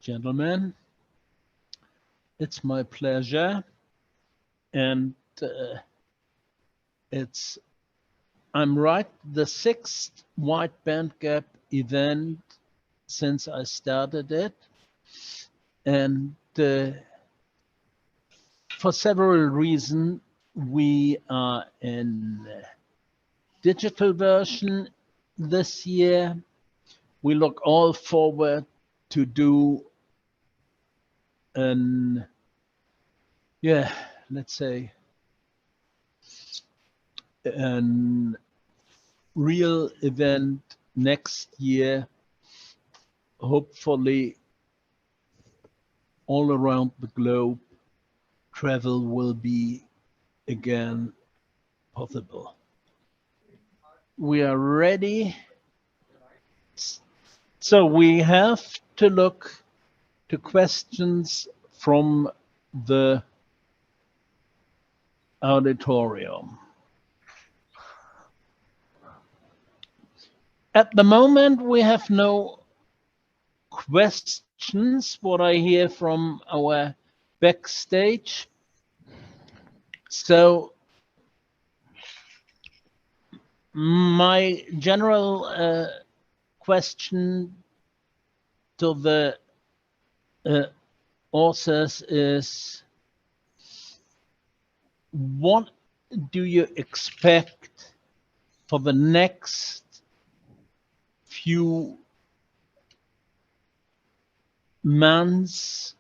gentlemen. It's my pleasure, and I'm right, the 6th Wide Bandgap event since I started it, and for several reasons we are in digital version this year. We look all forward to do let's say a real event next year, hopefully all around the globe. Travel will be again possible. We are ready. So we have to look to questions from the auditorium. At the moment, we have no questions, what I hear from our backstage. So my general question to the authors is, what do you expect for the next few months,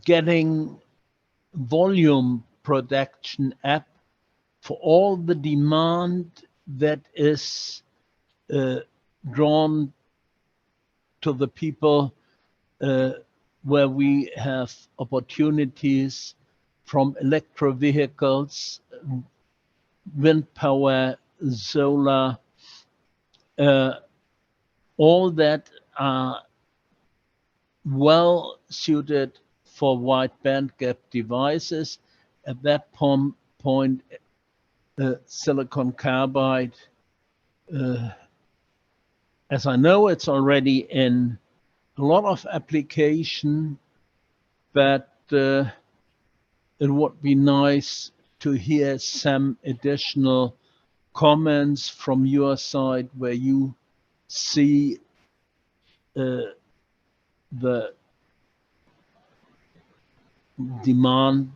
getting volume production up for all the demand that is drawn to the people, where we have opportunities from electro vehicles, wind power, solar, all that are well suited for wide bandgap devices. At that point, silicon carbide, as I know, it's already in a lot of application, but it would be nice to hear some additional comments from your side where you see the demand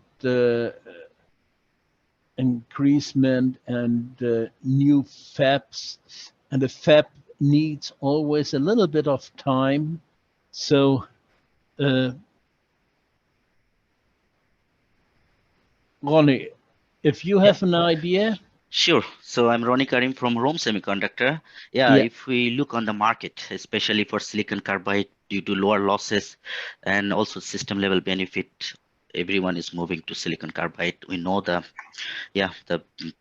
increasement and new fabs, and a fab needs always a little bit of time. So Rony, if you have an idea. Sure. So I'm Rony Karim from ROHM Semiconductor. Yeah, if we look on the market, especially for silicon carbide, due to lower losses and also system level benefit, everyone is moving to silicon carbide. We know the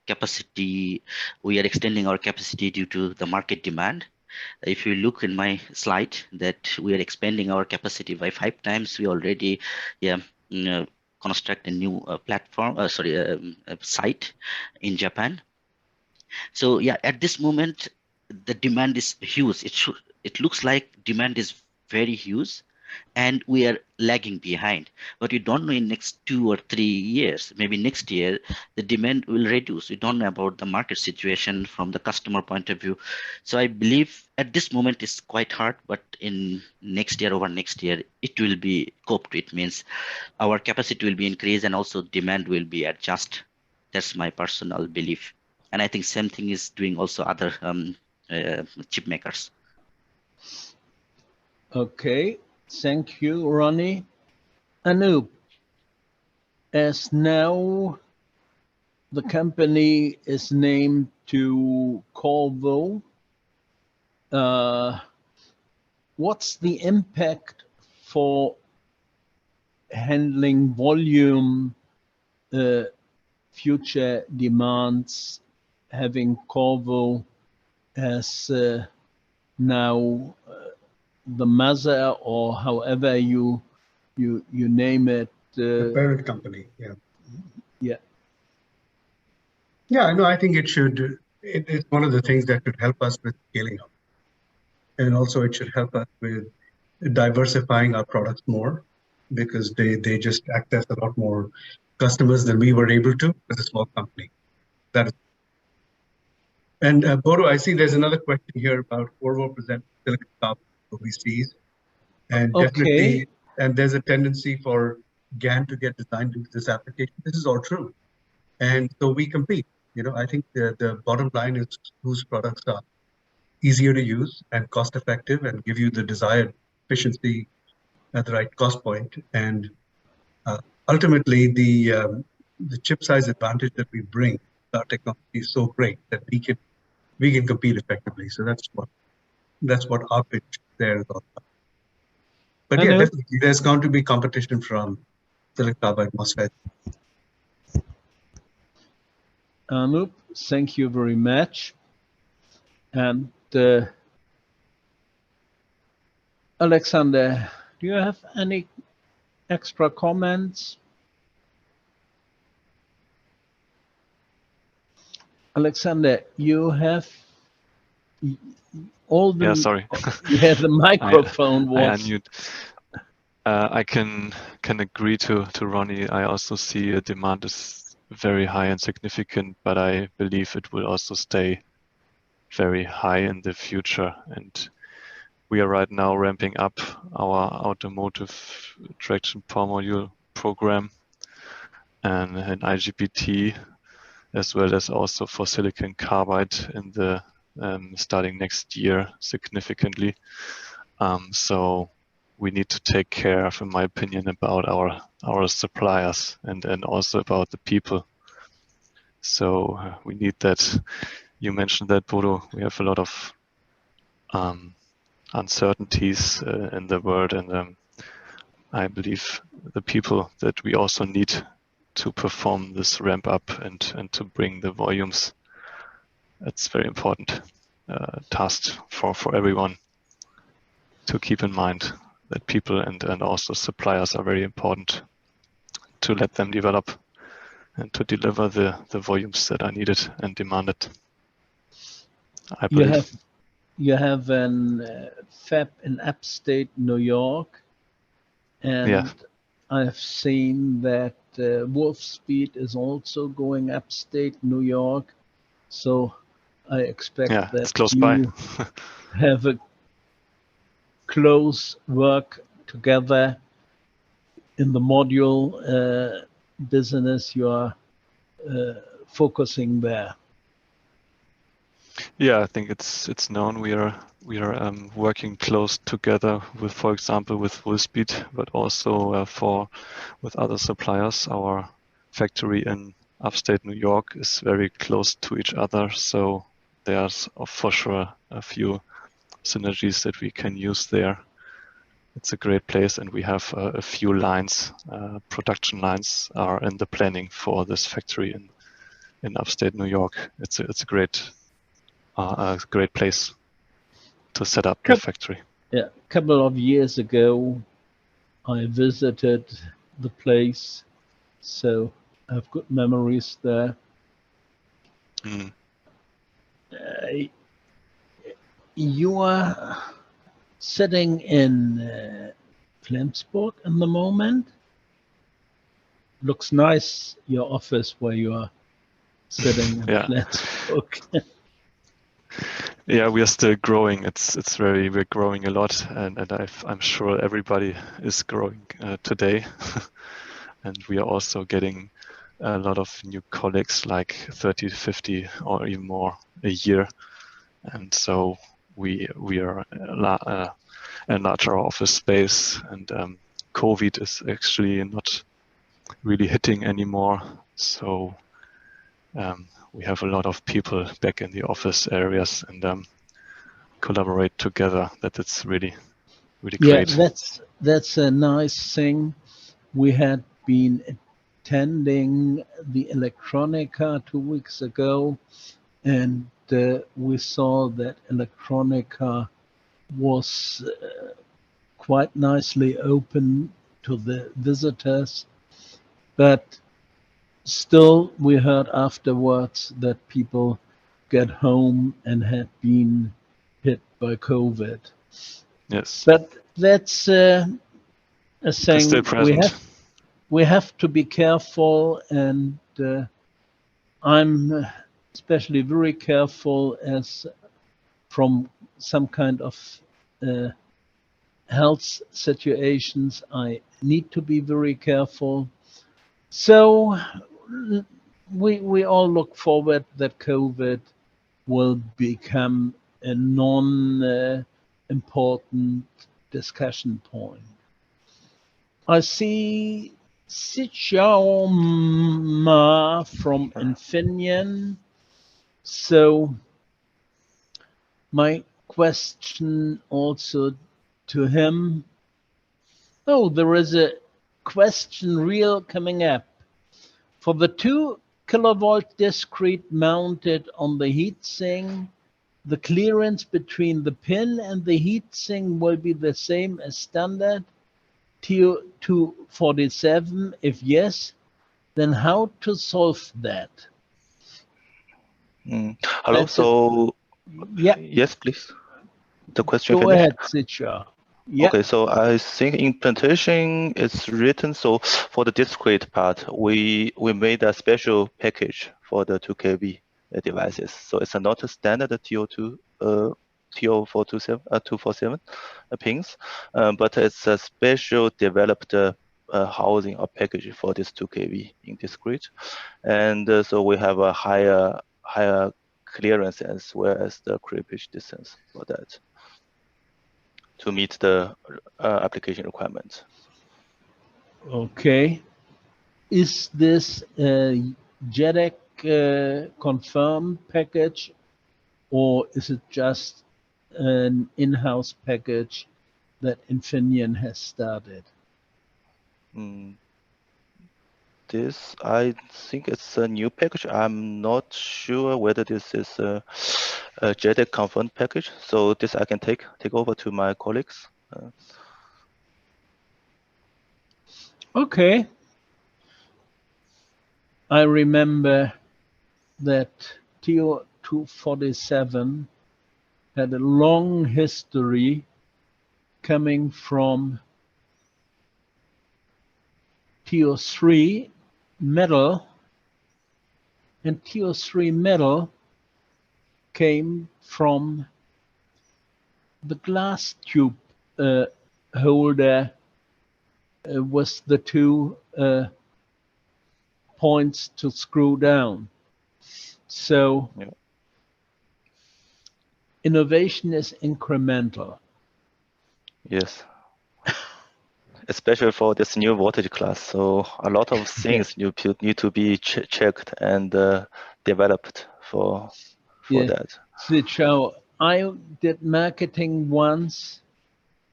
capacity, we are extending our capacity due to the market demand. If you look in my slide that we are expanding our capacity by 5 times, we already construct a new site in Japan. So yeah, at this moment the demand is huge. It looks like demand is very huge and we are lagging behind, but we don't know in next 2 or 3 years, maybe next year the demand will reduce. We don't know about the market situation from the customer point of view. So I believe at this moment it's quite hard, but in next year, over next year, it will be coped. It means our capacity will be increased and also demand will be adjusted. That's my personal belief, and I think same thing is doing also other chip makers. Okay. Thank you, Rony. Anup, as now the company is named to Qorvo, what's the impact for handling volume future demands, having Qorvo as now the mother, or however you name it, the parent company? Yeah, no, I think it's one of the things that could help us with scaling up. And also it should help us with diversifying our products more, because they just access a lot more customers than we were able to as a small company. That is. And Bodo, I see there's another question here about Qorvo present silicon carbide overseas, and Okay. definitely, and there's a tendency for GaN to get designed into this application. This is all true, and so we compete. I think the bottom line is whose products are easier to use and cost effective and give you the desired efficiency at the right cost point. And ultimately, the chip size advantage that we bring, our technology is so great that we can compete effectively. So that's what our pitch there is all about. But yeah, definitely, there's going to be competition from silicon carbide MOSFET. Anup, thank you very much. And Alexander, do you have any extra comments? Alexander, you have all the... Yeah, sorry. Yeah, the microphone was... I unmute. I can agree to Ronnie. I also see a demand is very high and significant, but I believe it will also stay very high in the future. And we are right now ramping up our automotive traction power module program and an IGBT, as well as also for silicon carbide in the starting next year significantly. So we need to take care of, in my opinion, about our suppliers and also about the people. So we need that. You mentioned that, Bodo. We have a lot of uncertainties in the world, and I believe the people that we also need to perform this ramp up and to bring the volumes. That's very important task for everyone to keep in mind, that people and also suppliers are very important, to let them develop and to deliver the volumes that are needed and demanded. I believe. You have an fab in upstate New York, and yeah. I've seen that Wolfspeed is also going upstate New York. So I expect that it's close you by. have a close work together in the module business. You are focusing there. Yeah, I think it's known. We are working close together with, for example, with Wolfspeed, but also with other suppliers. Our factory in upstate New York is very close to each other, so there's for sure a few synergies that we can use there. It's a great place, and we have a few lines, production lines are in the planning for this factory in upstate New York. It's a great place to set up the factory. Yeah, a couple of years ago, I visited the place, so I have good memories there. Mm. You are sitting in Flensburg in the moment. Looks nice, your office where you are sitting in Flensburg. Yeah, we are still growing. We're growing a lot, and I'm sure everybody is growing today. And we are also getting a lot of new colleagues, like 30, 50, or even more a year. And so we are enlarge our office space, and COVID is actually not really hitting anymore. So we have a lot of people back in the office areas and collaborate together. That it's really great. Yeah, that's a nice thing. We had been attending the Electronica 2 weeks ago, and we saw that Electronica was quite nicely open to the visitors, but still we heard afterwards that people get home and had been hit by COVID. Yes. But that's a They're still thing we have to be careful, and I'm especially very careful as from some kind of health situations. I need to be very careful. So we all look forward that COVID will become a non-important discussion point. I see Sichao from Infineon. So my question also to him. Oh, there is a question reel coming up. For the 2 kilovolt discrete mounted on the heatsink, the clearance between the pin and the heatsink will be the same as standard TO247? If yes, then how to solve that? Hello. So, yeah. Yes, please. The question Go finished? ahead, Sichao. Yeah. Okay, so I think implementation is written. So for the discrete part, we made a special package for the 2 kV devices. So it's not a standard TO247 pins, but it's a special developed housing or package for this 2 kV in discrete, and so we have a higher clearance as well as the creepage distance for that to meet the application requirements. Okay. Is this a JEDEC confirmed package, or is it just an in-house package that Infineon has started? This, I think it's a new package. I'm not sure whether this is a JEDEC confirmed package. So this I can take over to my colleagues. Okay. I remember that TO247 had a long history coming from TO3 metal, and TO3 metal came from the glass tube holder with the 2 points to screw down. So yeah. Innovation is incremental. Yes. Especially for this new voltage class. So a lot of things need to be checked and developed for that. Sichao, I did marketing once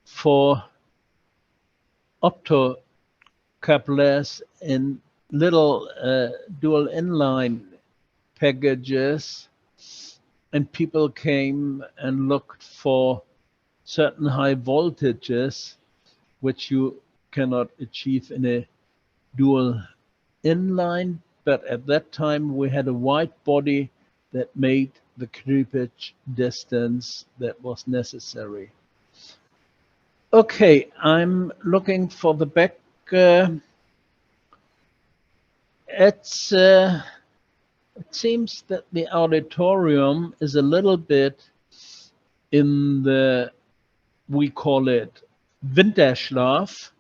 for optocouplers in little dual inline packages, and people came and looked for certain high voltages which you cannot achieve in a dual inline, but at that time we had a wide body that made the creepage distance that was necessary. Okay, I'm looking for the back. It seems that the auditorium is a little bit in the, we call it Winterschlaf.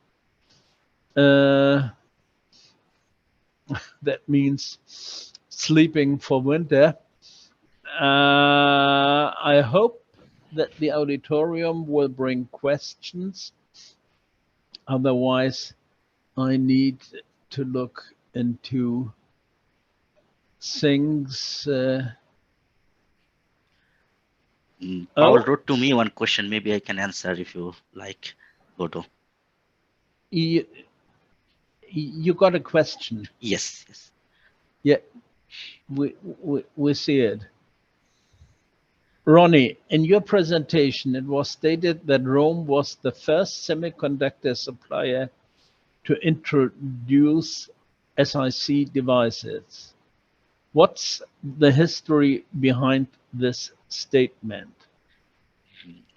That means sleeping for winter. I hope that the auditorium will bring questions. Otherwise, I need to look into things. Paul wrote to me one question. Maybe I can answer if you like, Bodo. You got a question? Yes. Yeah, we see it. Rony, in your presentation, it was stated that ROHM was the first semiconductor supplier to introduce SiC devices. What's the history behind this statement?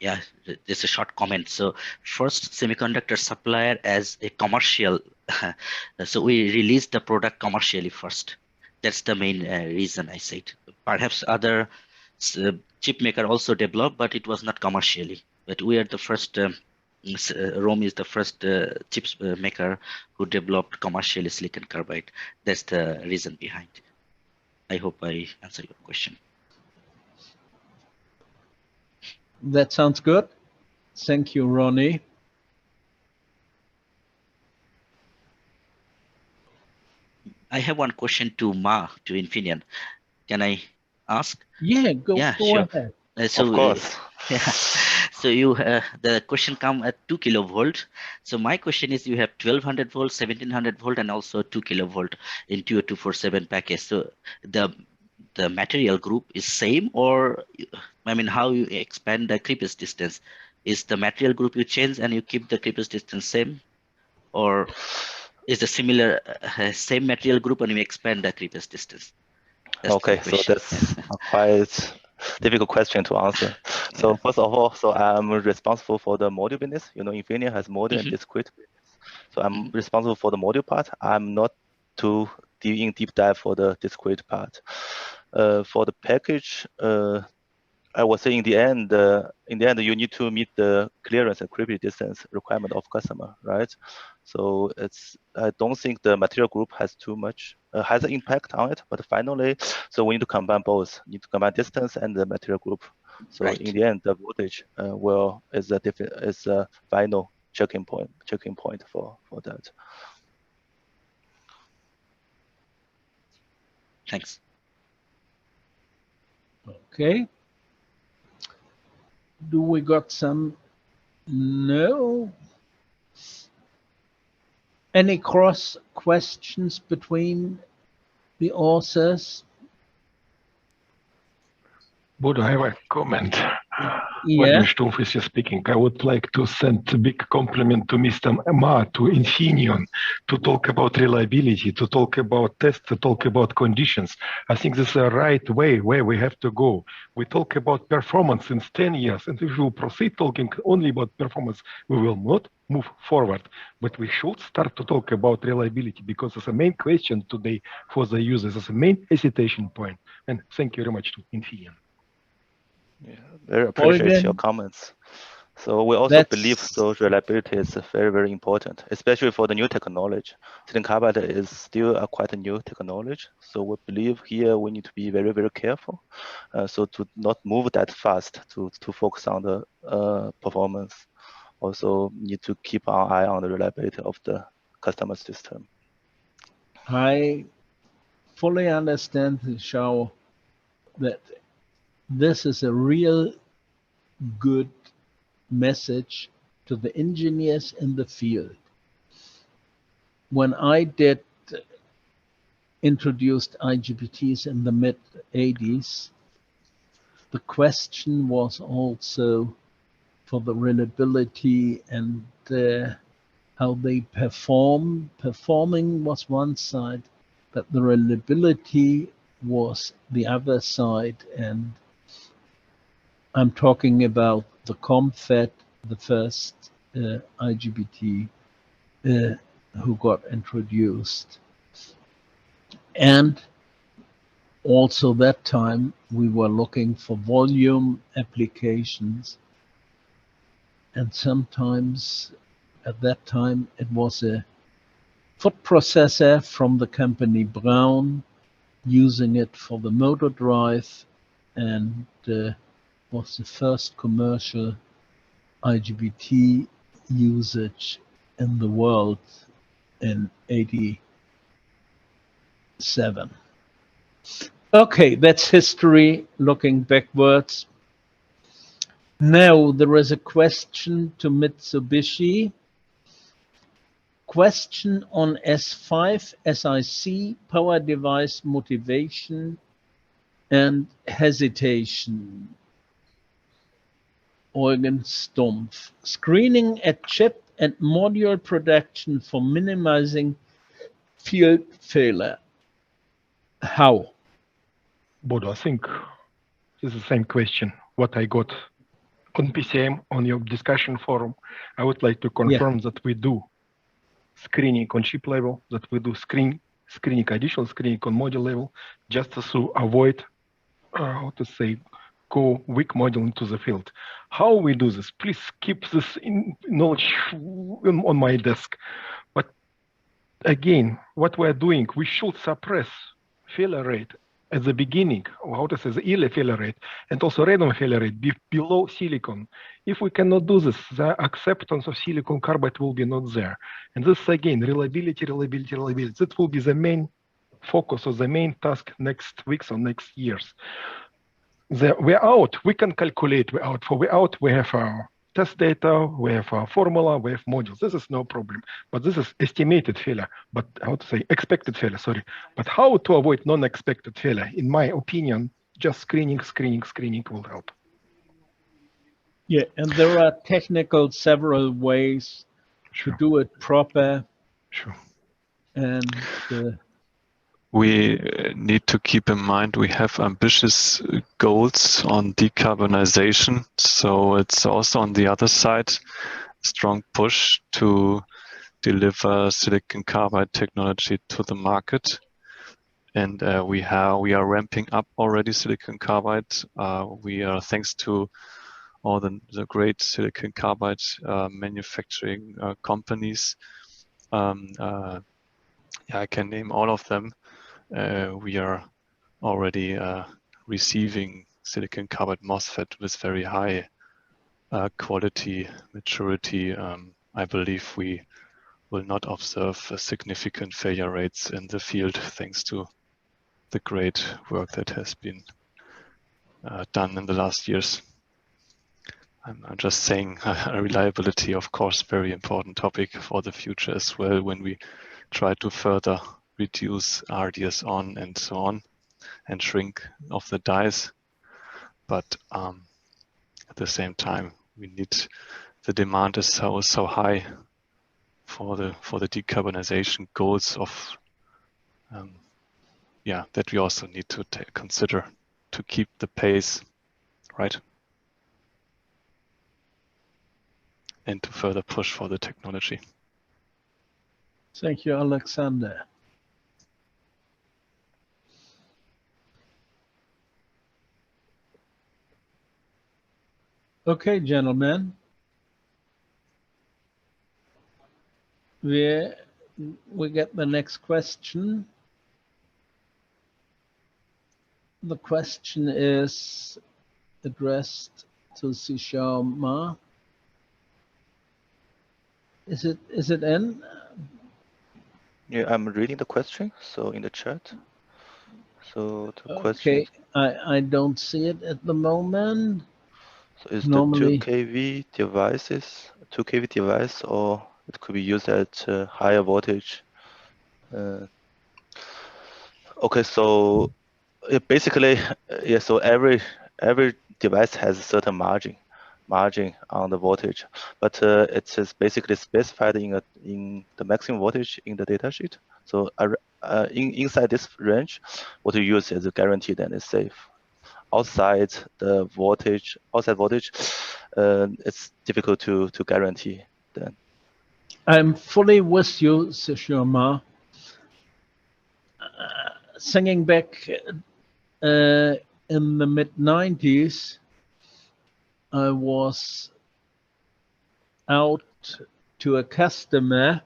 Yeah, just a short comment. So first, semiconductor supplier as a commercial. So we released the product commercially first. That's the main reason I said. Perhaps other chip maker also developed, but it was not commercially. But we are the first. ROHM is the first chips maker who developed commercially silicon carbide. That's the reason behind. I hope I answered your question. That sounds good. Thank you, Rony. I have one question to Infineon. Can I ask? Yeah, go Sure. ahead. So, Of course. yeah. So you the question come at 2 kilovolt. So my question is, you have 1200 volt, 1700 volt, and also 2 kilovolt in 20247 package. So the material group is same, or I mean, how you expand the creepage distance? Is the material group you change and you keep the creepage distance same, or is the similar same material group and you expand the creepage distance? That's Okay, so that's a quite difficult question to answer. So first of all, so I'm responsible for the module business. You know, Infineon has module and discrete business. So I'm responsible for the module part. I'm not too deep dive for the discrete part. For the package, I would say in the end, you need to meet the clearance and creepage distance requirement of customer, right? So I don't think the material group has too much has an impact on it. But finally, so we need to combine both. Need to combine distance and the material group. So in the end, the voltage is a final checking point for that. Thanks. Okay. Do we got some? No. Any cross questions between the authors? Would I have a comment? Yeah. When Stumpf is speaking, I would like to send a big compliment to Mr. Ma, to Infineon, to talk about reliability, to talk about tests, to talk about conditions. I think this is the right way where we have to go. We talk about performance in 10 years, and if we will proceed talking only about performance, we will not move forward. But we should start to talk about reliability, because it's the main question today for the users, it's the main hesitation point. And thank you very much to Infineon. Yeah, very appreciate Eugen, your comments. So we also believe so reliability is very, very important, especially for the new technology. Silicon carbide is still quite a new technology. So we believe here we need to be very, very careful. So to not move that fast, to focus on the performance. Also need to keep our eye on the reliability of the customer system. I fully understand, Sichao, that this is a real good message to the engineers in the field. When I introduced IGBTs in the mid-80s, the question was also for the reliability and how they perform. Performing was one side, but the reliability was the other side. And I'm talking about the COMFET, the first IGBT who got introduced. And also that time we were looking for volume applications. And sometimes at that time it was a foot processor from the company Brown, using it for the motor drive, and was the first commercial IGBT usage in the world in '87. Okay, that's history looking backwards. Now there is a question to Mitsubishi. Question on S5 SiC power device motivation and hesitation. Eugen Stumpf. Screening at chip and module production for minimizing field failure. How? Bodo, I think it's the same question what I got On PCM, on your discussion forum, I would like to confirm that we do screening on chip level, that we do screening, additional screening on module level, just to avoid, how to say, go weak module into the field. How we do this? Please keep this in knowledge on my desk. But again, what we're doing, we should suppress failure rate at the beginning, or how to say, the early failure rate, and also random failure rate below silicon. If we cannot do this, the acceptance of silicon carbide will be not there. And this again, reliability. That will be the main focus or the main task next weeks or next years. We're out, we can calculate, we're out, we have our test data, we have our formula, we have modules. This is no problem, but this is estimated failure, but how to say, expected failure, sorry. But how to avoid non-expected failure? In my opinion, just screening will help. Yeah, and there are technical several ways to do it proper. Sure. And we need to keep in mind we have ambitious goals on decarbonization. So it's also on the other side, a strong push to deliver silicon carbide technology to the market. And we are ramping up already silicon carbide. We are, thanks to all the great silicon carbide manufacturing companies. I can name all of them. We are already receiving silicon carbide MOSFET with very high quality maturity. I believe we will not observe significant failure rates in the field thanks to the great work that has been done in the last years. I'm just saying reliability, of course, very important topic for the future as well when we try to further reduce RDS on and so on and shrink of the dies. But at the same time, we need, the demand is so high for the decarbonization goals of that we also need to consider to keep the pace, right? And to further push for the technology. Thank you, Alexander. Okay, gentlemen. We get the next question. The question is addressed to Sichao Ma. Is it in? Yeah, I'm reading the question, so in the chat. So the Okay, question. I don't see it at the moment. So is Normally, the 2 kV devices, 2 kV device, or it could be used at higher voltage? Okay, so basically, yeah. So every device has a certain margin on the voltage, but it is basically specified in the maximum voltage in the datasheet. So inside this range, what you use is guaranteed and is safe. Outside voltage, it's difficult to guarantee. Then I'm fully with you, Sichao Ma. Thinking back in the mid-90s, I was out to a customer,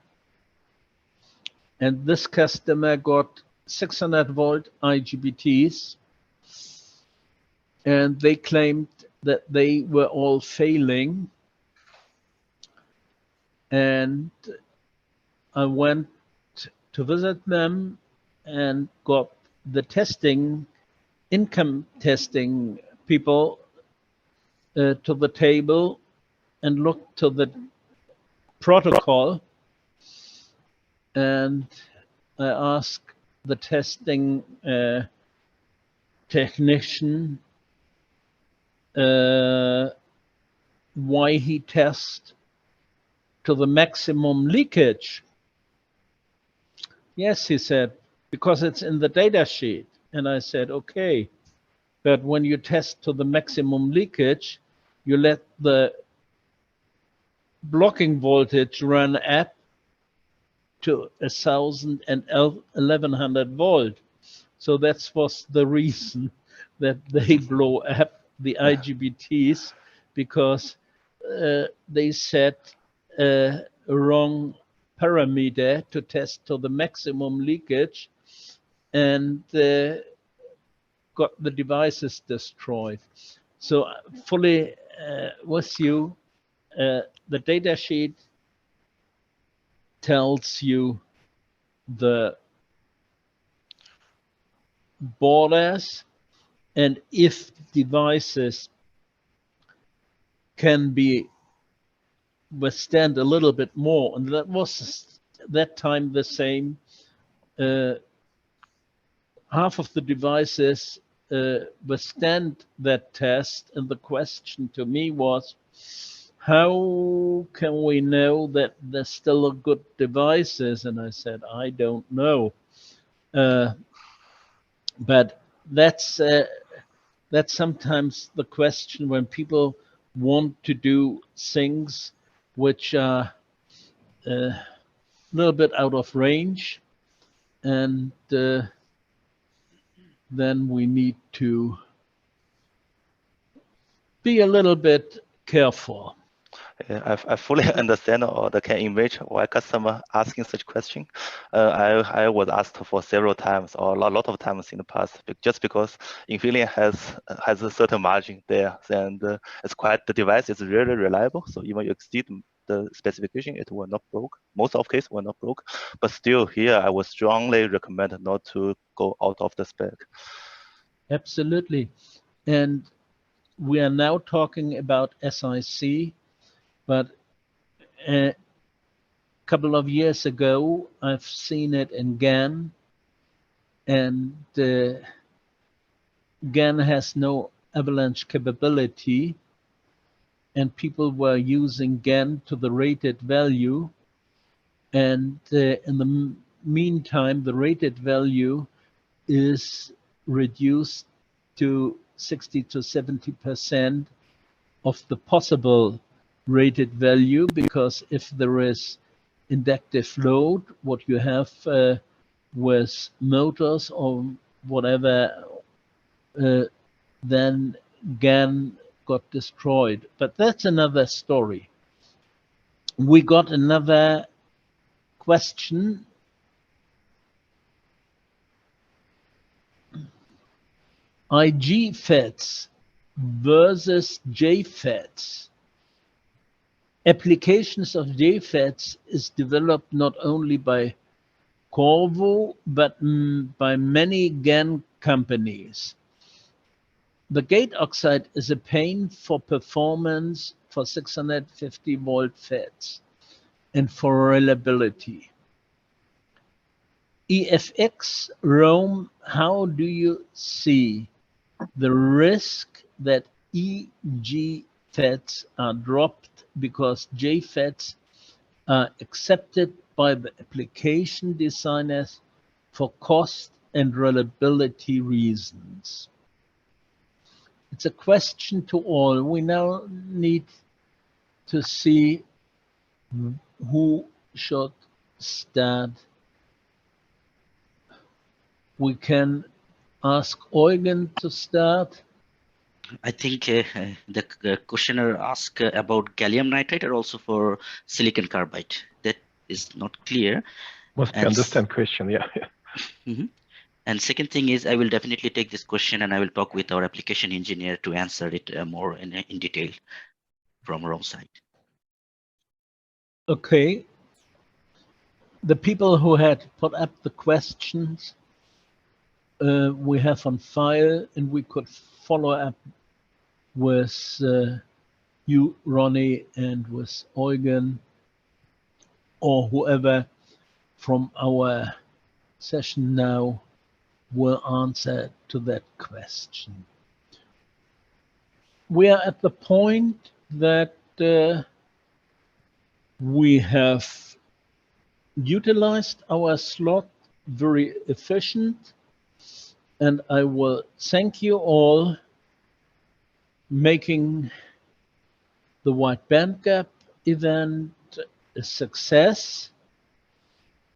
and this customer got 600 volt IGBTs, and they claimed that they were all failing. And I went to visit them and got the income testing people to the table and looked to the protocol. And I asked the testing technician why he tests to the maximum leakage. Yes, he said, because it's in the data sheet. And I said, okay, but when you test to the maximum leakage, you let the blocking voltage run up to 1,000 and 1,100 volt. So that was the reason that they blow up the IGBTs, because they set a wrong parameter to test to the maximum leakage, and got the devices destroyed. So fully with you, the data sheet tells you the borders, and if devices can be withstand a little bit more, and that was that time the same. Half of the devices withstand that test, and the question to me was, how can we know that they're still good devices? And I said, I don't know. But that's sometimes the question when people want to do things which are a little bit out of range, and then we need to be a little bit careful. Yeah, I fully understand or can imagine why customer asking such question. I was asked for several times or a lot of times in the past, just because Infineon has a certain margin there, and it's quite, the device is really reliable. So even you exceed the specification, it will not broke. Most of cases will not broke, but still here I would strongly recommend not to go out of the spec. Absolutely, and we are now talking about SiC. But a couple of years ago, I've seen it in GaN, and GaN has no avalanche capability, and people were using GaN to the rated value, and in the meantime, the rated value is reduced to 60 to 70% of the possible rated value, because if there is inductive load, what you have with motors or whatever, then GaN got destroyed. But that's another story. We got another question. IG FETs versus JFETs. Applications of JFETs is developed not only by Qorvo, but by many GaN companies. The gate oxide is a pain for performance for 650 volt FETs and for reliability. EFX, ROHM, how do you see the risk that EG FETs are dropped because JFETs are accepted by the application designers for cost and reliability reasons? It's a question to all. We now need to see who should start. We can ask Eugen to start. I think the questioner asked about gallium nitride or also for silicon carbide. That is not clear. Must be understand question, yeah. Mm-hmm. And second thing is, I will definitely take this question and I will talk with our application engineer to answer it more in detail from ROHM side. Okay. The people who had put up the questions we have on file, and we could follow up with you, Rony, and with Eugen, or whoever from our session now will answer to that question. We are at the point that we have utilized our slot very efficient, and I will thank you all making the Wide Bandgap event a success.